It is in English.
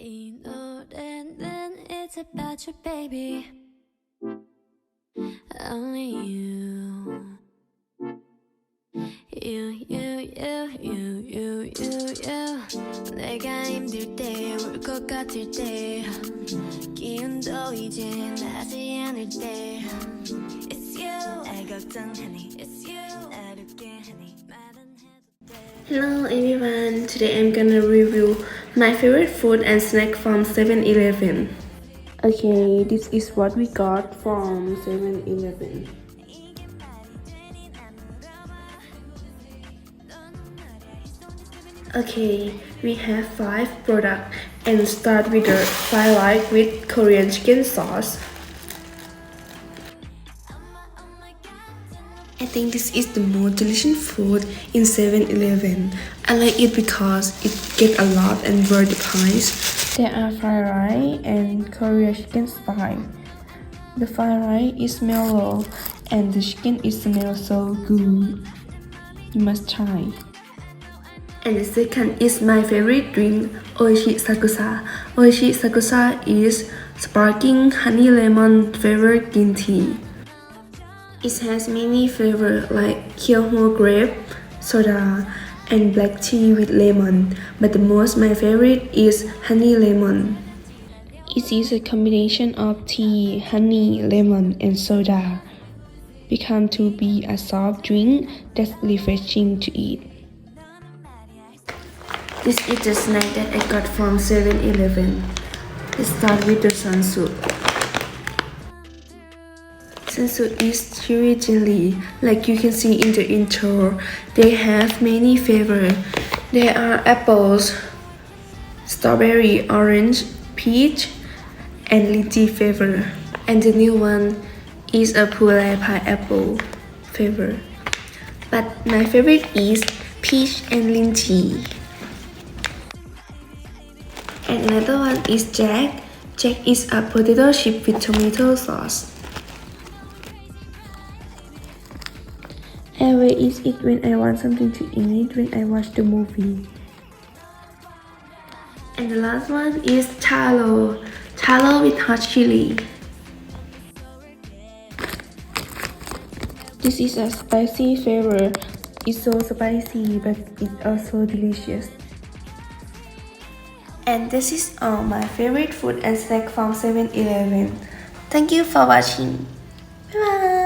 You know that then it's about you, baby. Only you. You. 내가 힘들 때, 울 것 같을 때, 기운도 이제 나지 않을 때. It's you. 날 걱정하니. It's you. 어렵게 하니. 말은 해도 돼. Hello everyone, today I'm gonna review my favorite food and snack from 7-Eleven. Okay, this is what we got from 7-Eleven. Okay, we have 5 products and start with the fried rice with Korean chicken sauce. I think this is the most delicious food in 7-Eleven. I like it because it gets a lot and worth the price. There are fried rice and Korean chicken style. The fried rice is mellow and the chicken is smells so good. You must try. And the second is my favorite drink, Oishi Sakusa. Oishi Sakusa is sparkling honey lemon flavored green tea. It has many flavors like Kyoho grape, soda, and black tea with lemon, but the most my favorite is honey lemon. It is a combination of tea, honey, lemon, and soda, become to be a soft drink that's refreshing to eat. This is the snack that I got from 7-Eleven. Let's start with the sunsuit. Sunsuit is chewy jelly, like you can see in the intro. They have many flavors. There are apples, strawberry, orange, peach, and lychee flavor. And the new one is a puree pineapple flavor. But my favorite is peach and lychee. And another one is Jack. Jack is a potato chip with tomato sauce. I always eat it when I want something to eat when I watch the movie. And the last one is Chalo. Chalo with hot chili. This is a spicy flavor. It's so spicy, but it's also delicious. And this is all my favorite food and snack from 7-Eleven. Thank you for watching. Bye bye.